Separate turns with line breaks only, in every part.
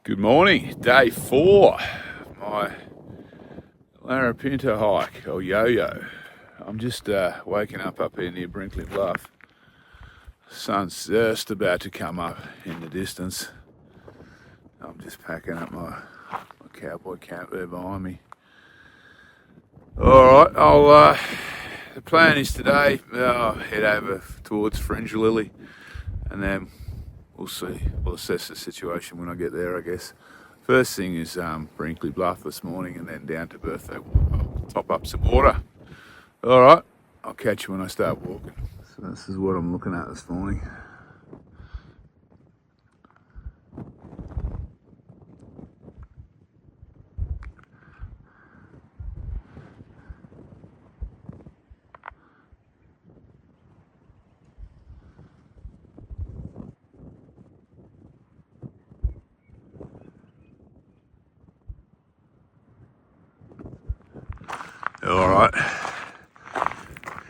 Good morning, day 4 of my Larapinta hike, or yo-yo. I'm just waking up here near Brinkley Bluff. Sun's just about to come up in the distance. I'm just packing up my cowboy cap there behind me. Alright, the plan is today, I'll head over towards Fringe Lily and then we'll see. We'll assess the situation when I get there, I guess. First thing is Brinkley Bluff this morning and then down to Birthday Walk. I'll top up some water. Alright, I'll catch you when I start walking. So this is what I'm looking at this morning. Alright,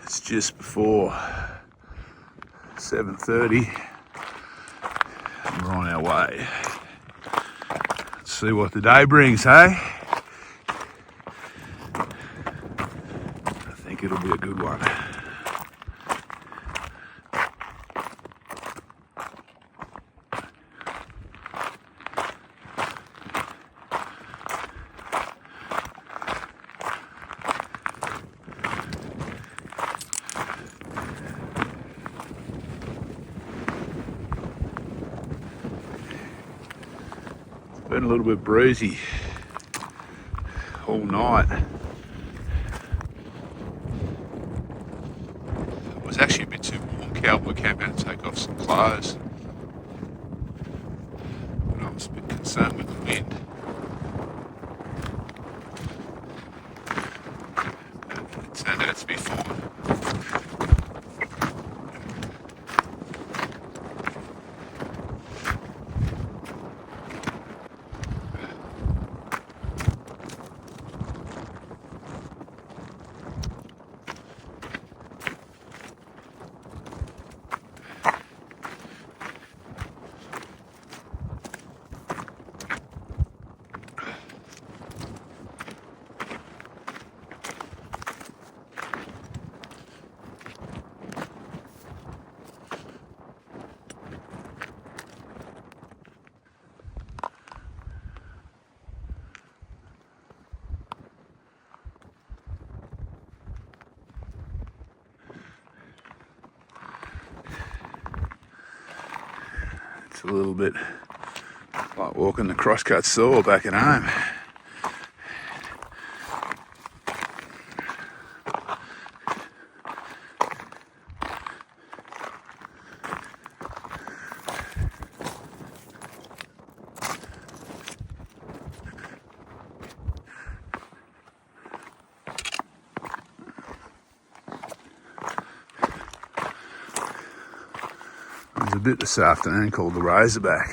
it's just before 7:30 and we're on our way. Let's see what the day brings, hey? I think it'll be a good one. Been a little bit breezy all night. It was actually a bit too warm. Cowboy cap had to take off some clothes. But I was a bit concerned with the wind. But it turned out to be fine. It's a little bit like walking the crosscut saw back at home. There's a bit this afternoon called the Razorback.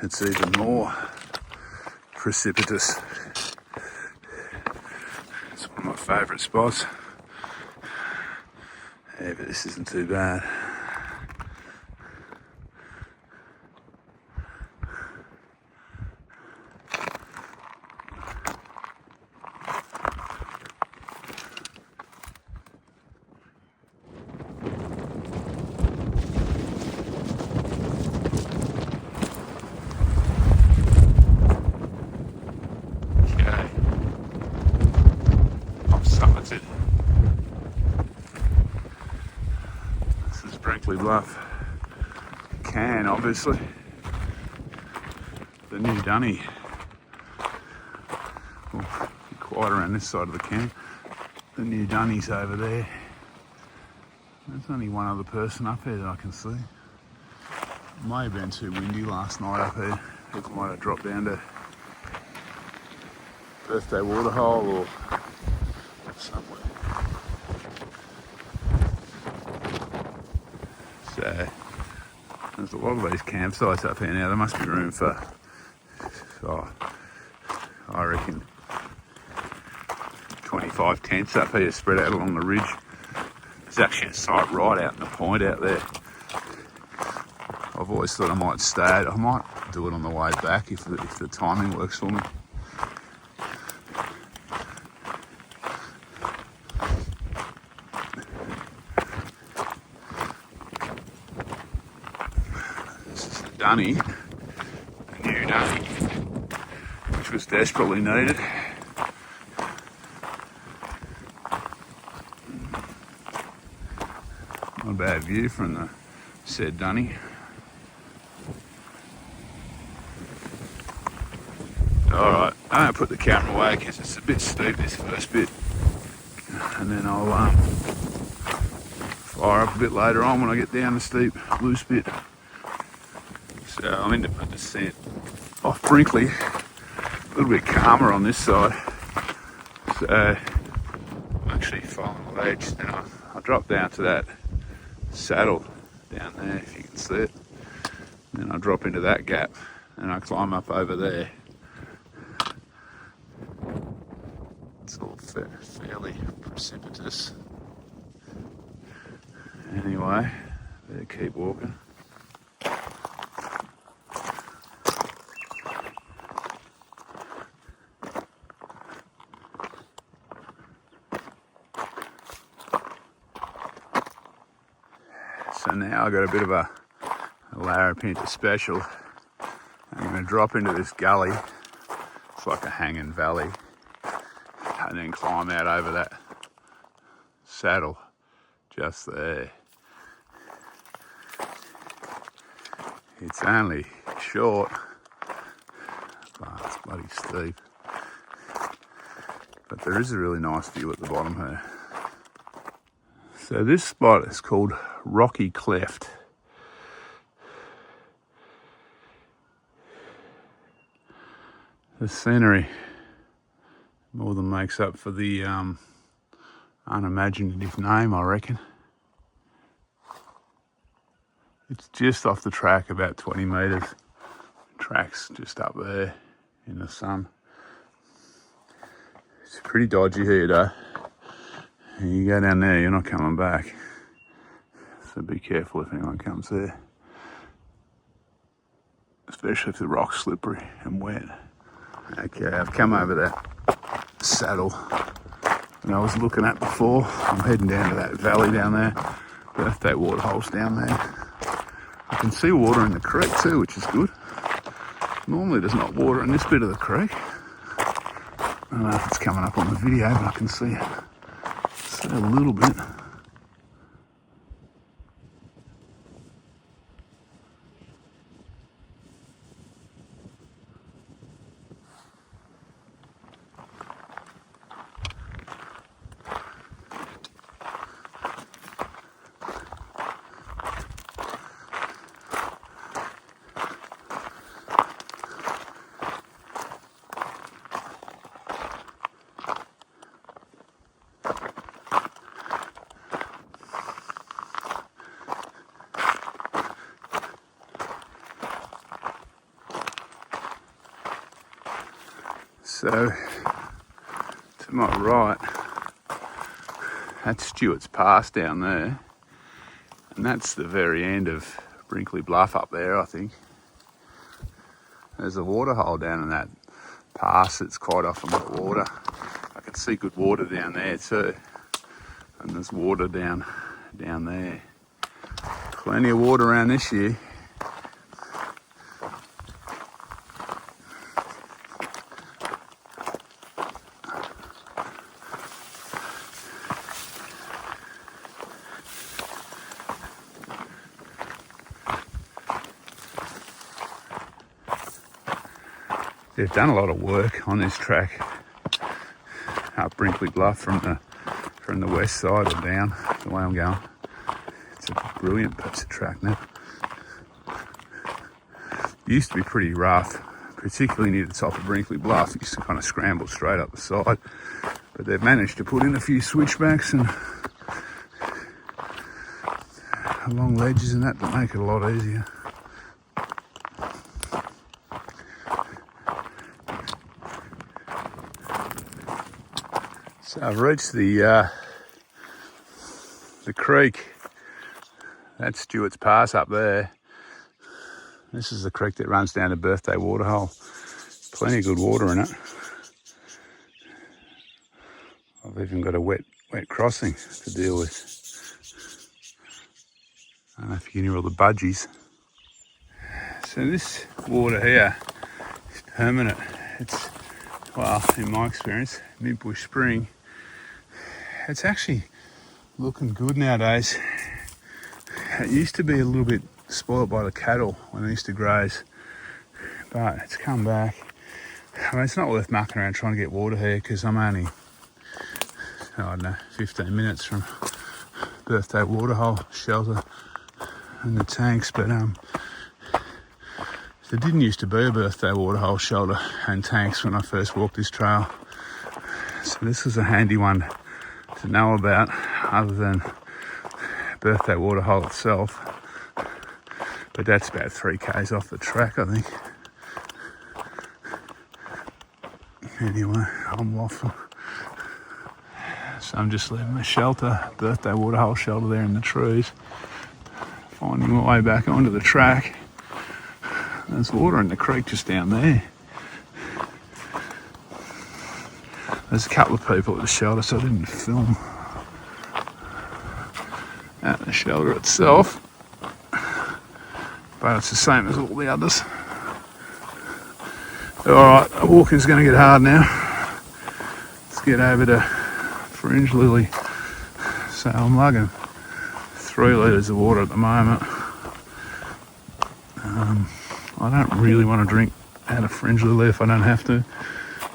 It's even more precipitous. It's one of my favourite spots. Yeah, but this isn't too bad. This is Brinkley Bluff. Can, obviously. The new dunny. Well, quite around this side of the can. The new dunny's over there. There's only one other person up here that I can see. It may have been too windy last night up here. People might have dropped down to Birthday Waterhole or somewhere. So there's a lot of these campsites up here now. There must be room for, I reckon, 25 tents up here spread out along the ridge. There's actually a site right out in the point out there. I've I've always thought I might stay. I might do it on the way back if the timing works for me. This is the dunny, the new dunny, which was desperately needed. Not a bad view from the said dunny. Alright, I'm going to put the camera away because it's a bit steep, this first bit, and then I'll fire up a bit later on when I get down the steep loose bit. So I'm into my descent off Brinkley, a little bit calmer on this side, so I'm actually following the ledge. Then I'll drop down to that saddle down there, if you can see it, and then I'll drop into that gap and I climb up over there. It's all fairly precipitous. Anyway, better keep walking. So now I've got a bit of a Larapinta special. I'm going to drop into this gully. It's like a hanging valley. And then climb out over that saddle just there. It's only short, but it's bloody steep. But there is a really nice view at the bottom here. So this spot is called Rocky Cleft. The scenery more than makes up for the unimaginative name, I reckon. It's just off the track, about 20 metres. Track's just up there in the sun. It's pretty dodgy here though. And you go down there, you're not coming back. So be careful if anyone comes there. Especially if the rock's slippery and wet. Okay, I've come over that saddle that I was looking at before. I'm heading down to that valley down there. Birthday Waterhole's down there. I can see water in the creek too, which is good. Normally there's not water in this bit of the creek. I don't know if it's coming up on the video, but I can see a little bit. So, to my right, that's Stewart's Pass down there, and that's the very end of Brinkley Bluff up there, I think. There's a waterhole down in that pass that's quite often got water. I can see good water down there too, and there's water down there. Plenty of water around this year. They've done a lot of work on this track up Brinkley Bluff from the west side or down the way I'm going. It's a brilliant piece of track now. It used to be pretty rough, particularly near the top of Brinkley Bluff. It used to kind of scramble straight up the side, but they've managed to put in a few switchbacks and along ledges and that make it a lot easier. So I've reached the creek. That's Stewart's Pass up there. This is the creek that runs down to Birthday Waterhole. Plenty of good water in it. I've even got a wet crossing to deal with. I don't know if you can hear all the budgies. So this water here is permanent. It's, well, in my experience, mid-bush spring. It's actually looking good nowadays. It used to be a little bit spoilt by the cattle when they used to graze, but it's come back. I mean, it's not worth mucking around trying to get water here because I'm only, I don't know, 15 minutes from Birthday Waterhole Shelter and the tanks, but there didn't used to be a Birthday Waterhole Shelter and tanks when I first walked this trail. So this is a handy one to know about, other than Birthday Waterhole itself. But that's about 3 k's off the track, I think. Anyway, I'm waffling. So I'm just leaving the shelter, Birthday Waterhole Shelter there in the trees, finding my way back onto the track. There's water in the creek just down there. There's a couple of people at the shelter, so I didn't film at the shelter itself, but it's the same as all the others. Alright, the walking's going to get hard now. Let's get over to Fringe Lily. So I'm lugging 3 litres of water at the moment. I don't really want to drink out of Fringe Lily if I don't have to.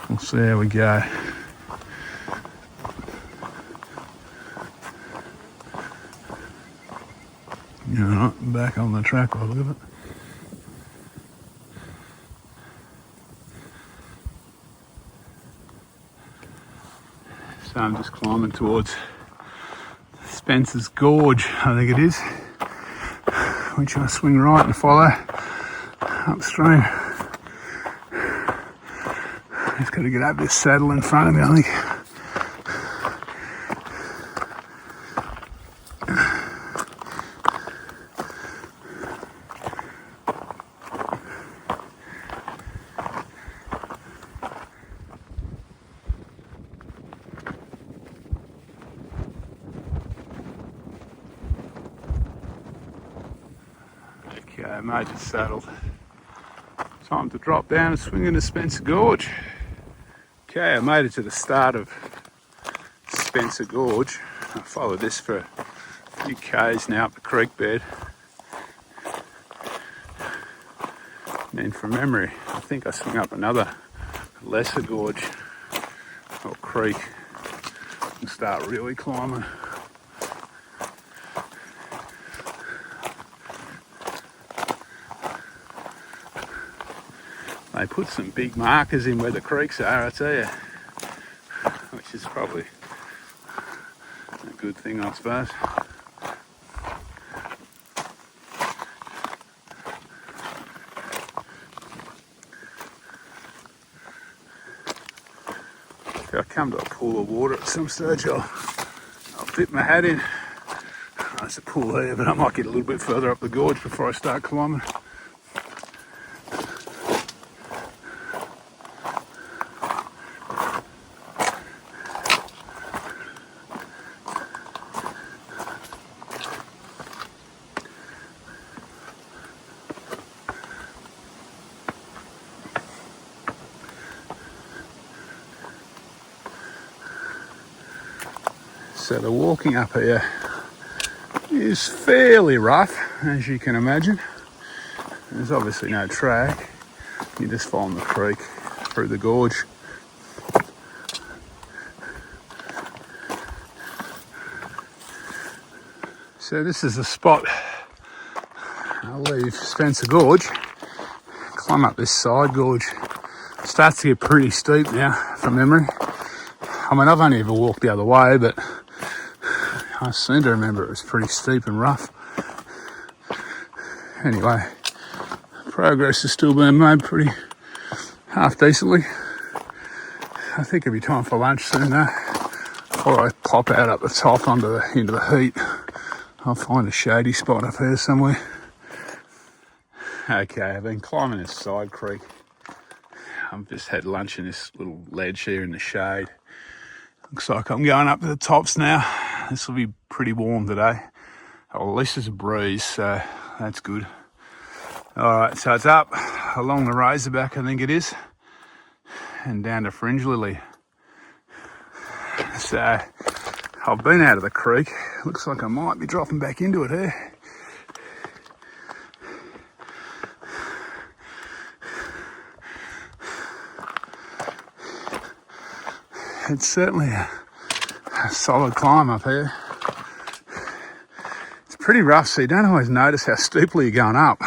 We'll see how we go. Alright, back on the track by the look of it. So I'm just climbing towards Spencer's Gorge, I think it is, which I swing right and follow upstream. Just got to get up this saddle in front of me, I think. Okay, mate, just saddled. Time to drop down and swing into Spencer Gorge. Okay, I made it to the start of Spencer Gorge. I followed this for a few k's now up the creek bed. And then from memory, I think I swing up another lesser gorge or creek and start really climbing. They put some big markers in where the creeks are, I tell you, which is probably a good thing, I suppose. If I come to a pool of water at some stage, I'll dip my hat in. There's a pool here, but I might get a little bit further up the gorge before I start climbing. So the walking up here is fairly rough, as you can imagine. There's obviously no track. You just follow the creek through the gorge. So this is the spot. I'll leave Spencer Gorge, climb up this side gorge. It starts to get pretty steep now, from memory. I mean, I've only ever walked the other way, but I seem to remember it was pretty steep and rough. Anyway, progress is still being made pretty half decently. I think it'll be time for lunch soon though. Before I pop out up the top into the heat, I'll find a shady spot up here somewhere. Okay, I've been climbing this side creek. I've just had lunch in this little ledge here in the shade. Looks like I'm going up to the tops now. This will be pretty warm today. Oh, at least there's a breeze, so that's good. All right, so it's up along the Razorback, I think it is, and down to Fringe Lily. So I've been out of the creek. Looks like I might be dropping back into it here. It's certainly a solid climb up here. It's pretty rough, so you don't always notice how steeply you're going up.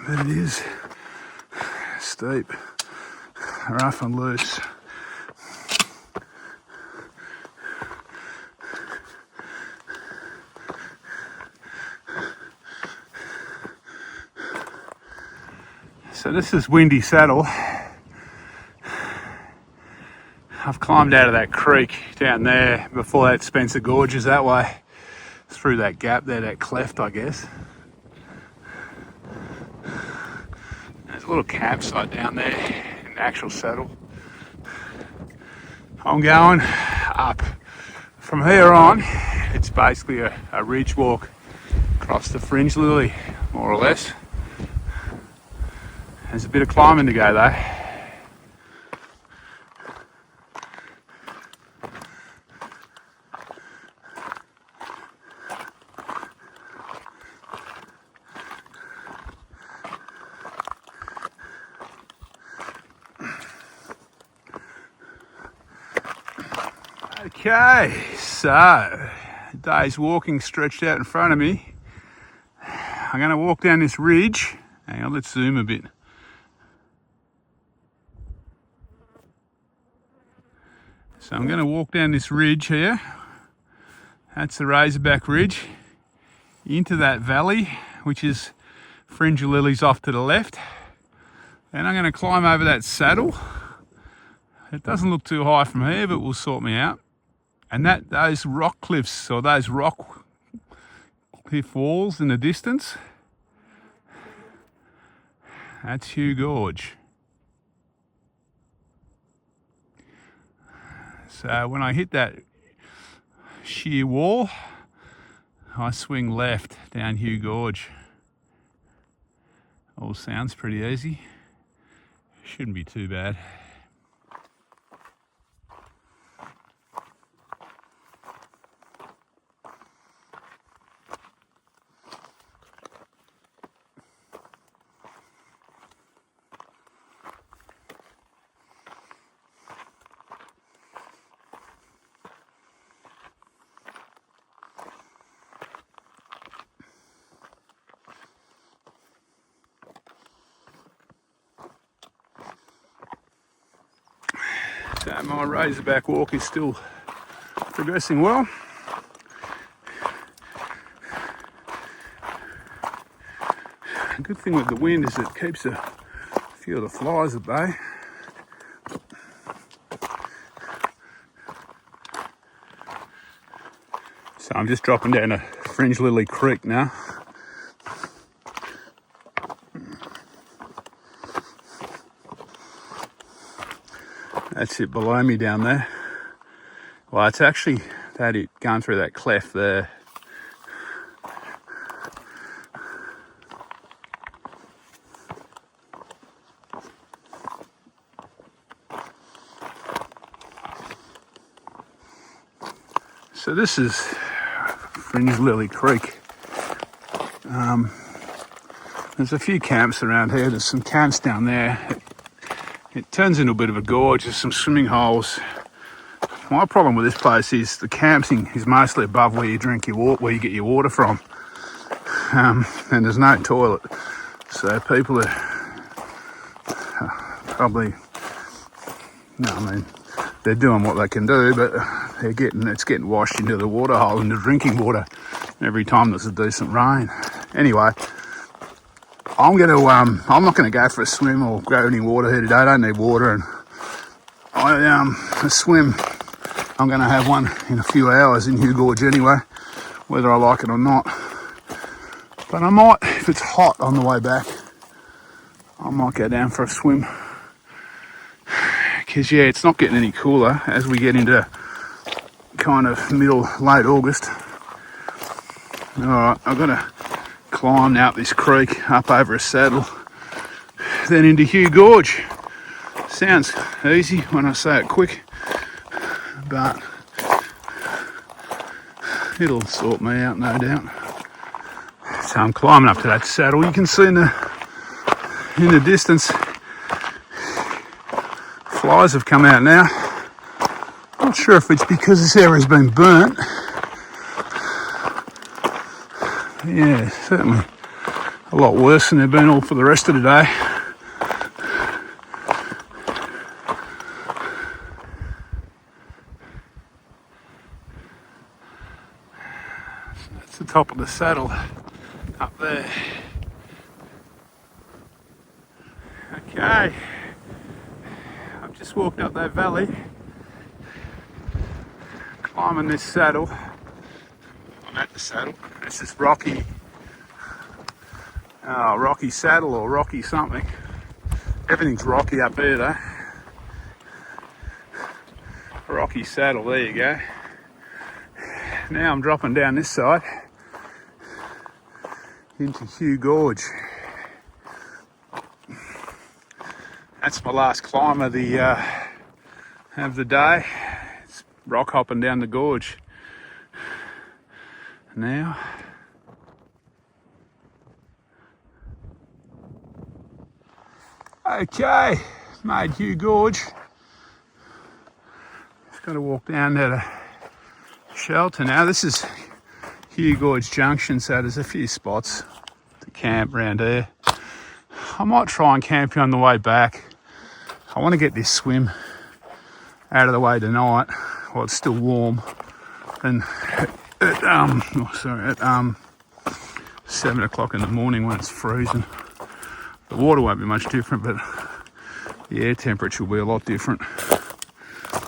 But it is steep, rough and loose. So this is Windy Saddle. I've climbed out of that creek down there. Before that, Spencer Gorge is that way, through that gap there, that cleft, I guess. There's a little campsite down there in the actual saddle. I'm going up. From here on, it's basically a ridge walk across the Fringe Lily, more or less. There's a bit of climbing to go though. Okay, so day's walking stretched out in front of me. I'm going to walk down this ridge. Hang on, let's zoom a bit. So I'm going to walk down this ridge here. That's the Razorback Ridge. Into that valley, which is Fringe Lilies off to the left. Then I'm going to climb over that saddle. It doesn't look too high from here, but will sort me out. And those rock cliffs, or those rock cliff walls in the distance, that's Hugh Gorge. So when I hit that sheer wall, I swing left down Hugh Gorge. All sounds pretty easy. Shouldn't be too bad. So my Razorback walk is still progressing well. A good thing with the wind is it keeps a few of the flies at bay. So I'm just dropping down a Fringe Lily Creek now. That's it below me down there. Well, it's actually that it going through that cleft there. So this is Fringe Lily Creek. There's a few camps around here. There's some camps down there. It turns into a bit of a gorge. There's some swimming holes. My problem with this place is the camping is mostly above where you drink your water, where you get your water from, and there's no toilet. So people are probably, they're doing what they can do, but it's getting washed into the waterhole, into drinking water, every time there's a decent rain. Anyway. I'm not gonna go for a swim or grab any water here today. I don't need water, and I swim
I'm going to have one in a few hours in Hugh Gorge anyway, whether I like it or not. But I might, if it's hot on the way back, I might go down for a swim. Because yeah, it's not getting any cooler as we get into kind of late August. Alright, I've got to climb now up this creek, up over a saddle, then into Hugh Gorge. Sounds easy when I say it quick, but it'll sort me out, no doubt. So I'm climbing up to that saddle. You can see in the distance, flies have come out now. Not sure if it's because this area's been burnt. Yeah, certainly a lot worse than they've been all for the rest of the day. So that's the top of the saddle up there. Okay, I've just walked up that valley, climbing this saddle. I'm at the saddle. This is rocky saddle or rocky something. Everything's rocky up there though. Rocky saddle, there you go. Now I'm dropping down this side into Hugh Gorge. That's my last climb of the day. It's rock hopping down the gorge. Now okay, made Hugh Gorge. Just got to walk down to the shelter now. This is Hugh Gorge Junction, so there's a few spots to camp around here. I might try and camp you on the way back. I want to get this swim out of the way tonight while it's still warm. And at 7 o'clock in the morning when it's freezing, the water won't be much different, but the air temperature will be a lot different.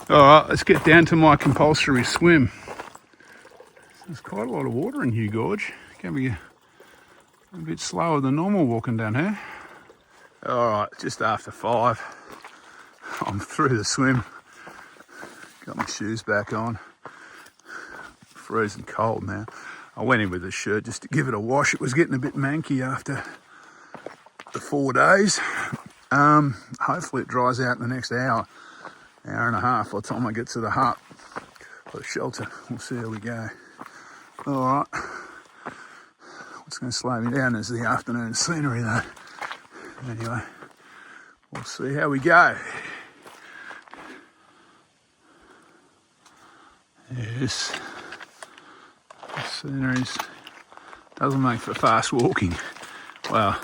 Alright, let's get down to my compulsory swim. There's quite a lot of water in Hugh Gorge. Can be a bit slower than normal walking down here. Alright, just after 5. I'm through the swim. Got my shoes back on. Freezing cold now. I went in with a shirt just to give it a wash. It was getting a bit manky after the 4 days. Hopefully it dries out in the next hour and a half by the time I get to the hut or the shelter. We'll see how we go. Alright. What's going to slow me down is the afternoon scenery though. Anyway, we'll see how we go. Yes. The scenery doesn't make for fast walking. Well,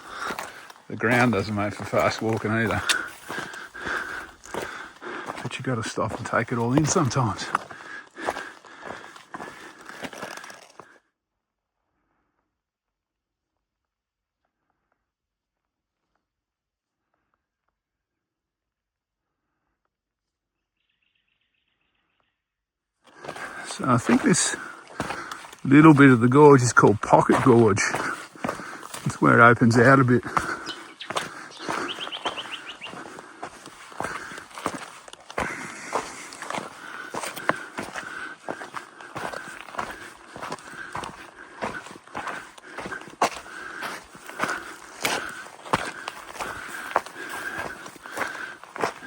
the ground doesn't make for fast walking either. But you got to stop and take it all in sometimes. So I think this little bit of the gorge is called Pocket Gorge. It's where it opens out a bit.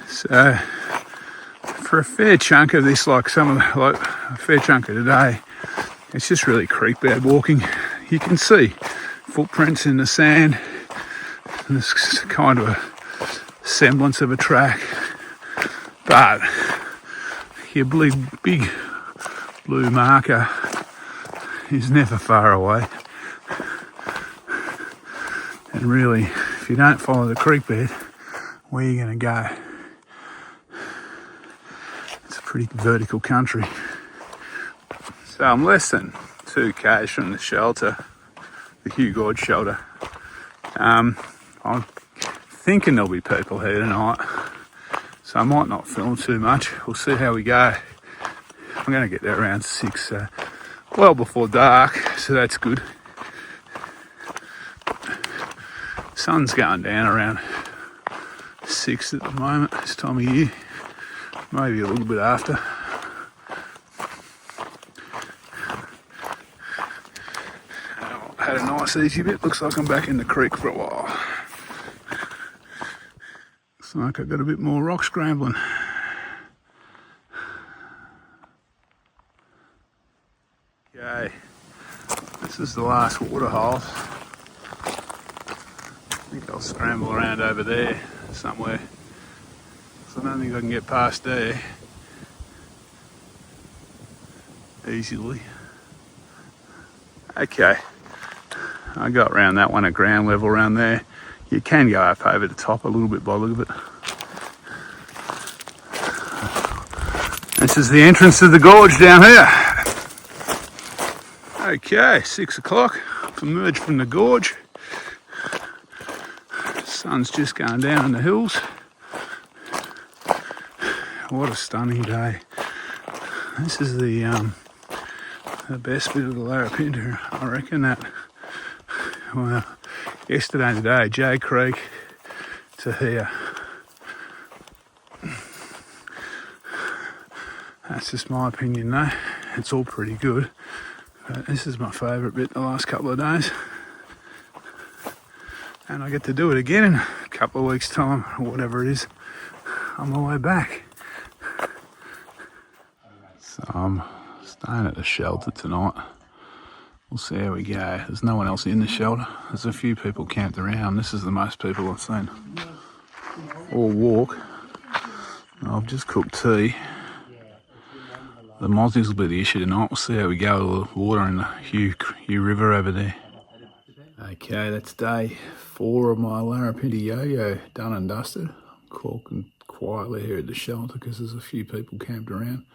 So for a fair chunk of this, a fair chunk of today, it's just really creek bed walking. You can see footprints in the sand, and there's kind of a semblance of a track, but your big blue marker is never far away. And really, if you don't follow the creek bed, where are you going to go? It's a pretty vertical country. So I'm less than 2 k's from the shelter, the Hugh Gorge Shelter. I'm thinking there'll be people here tonight, so I might not film too much. We'll see how we go. I'm going to get there around 6, well before dark, so that's good. Sun's going down around 6 at the moment, this time of year, maybe a little bit after. Had a nice easy bit, looks like I'm back in the creek for a while. Looks like I've got a bit more rock scrambling. Okay, this is the last waterhole. I think I'll scramble around over there somewhere. So I don't think I can get past there easily. Okay, I got around that one at ground level around there. You can go up over the top a little bit by the look of it. This is the entrance to the gorge down here. Okay, 6 o'clock. I've emerged from the gorge. Sun's just going down in the hills. What a stunning day. This is the best bit of the Larapinta, I reckon. That, well, yesterday and today, Jay Creek to here. That's just my opinion though. It's all pretty good. But this is my favourite bit the last couple of days. And I get to do it again in a couple of weeks' time, or whatever it is, on my way back. So I'm staying at the shelter tonight. We'll see how we go. There's no one else in the shelter. There's a few people camped around. This is the most people I've seen all walk. I've just cooked tea. The mozzies will be the issue tonight. We'll see how we go with the water in the Hugh River over there. Okay, that's day 4 of my Larapinta yo-yo done and dusted. I'm walking quietly here at the shelter because there's a few people camped around.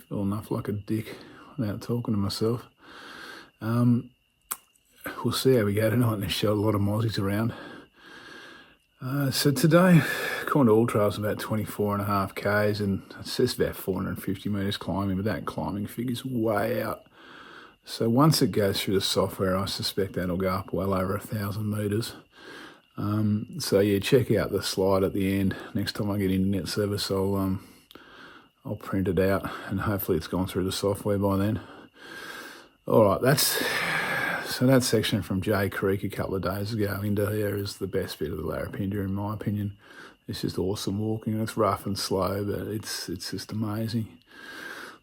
Feel enough like a dick without talking to myself. We'll see how we go tonight in this shelter. A lot of mozzies around. So today, according to AllTrails, about 24.5 k's, and it says about 450 metres climbing, but that climbing figure's way out. So once it goes through the software, I suspect that'll go up well over 1,000 metres. So yeah, check out the slide at the end. Next time I get internet service, I'll print it out, and hopefully it's gone through the software by then. All right, so that section from Jay Creek a couple of days ago into here is the best bit of the Larapinta, in my opinion. It's just awesome walking. It's rough and slow, but it's just amazing.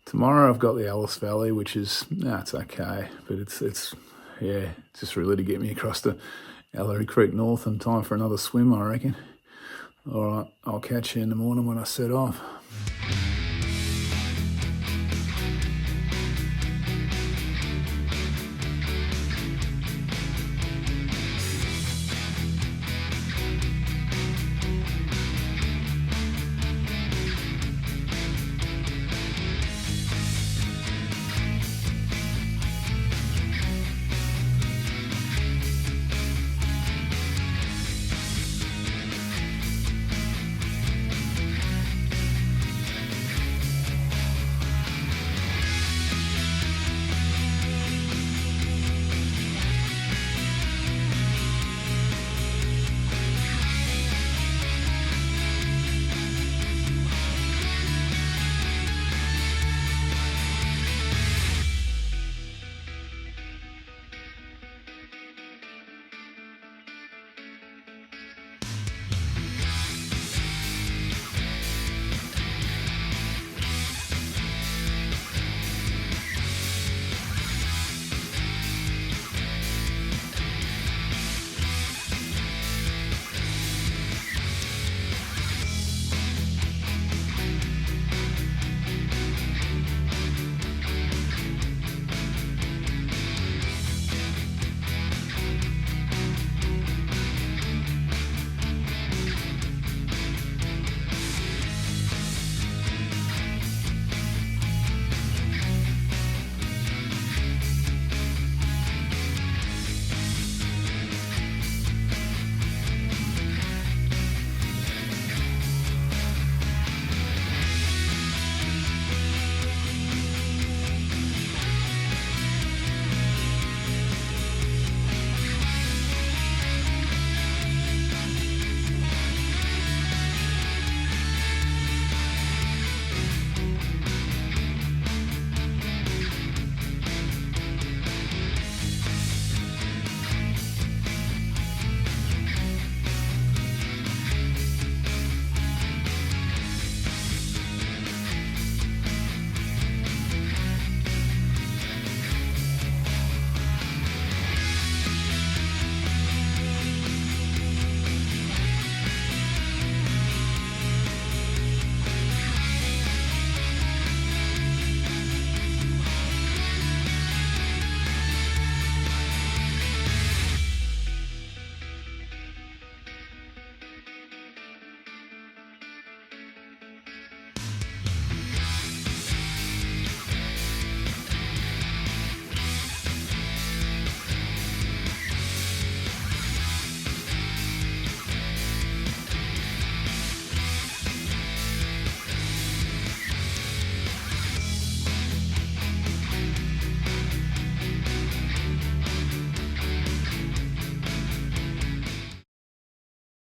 Tomorrow I've got the Alice Valley, which is, it's okay, but it's just really to get me across to Ellery Creek North in time for another swim, I reckon. All right, I'll catch you in the morning when I set off.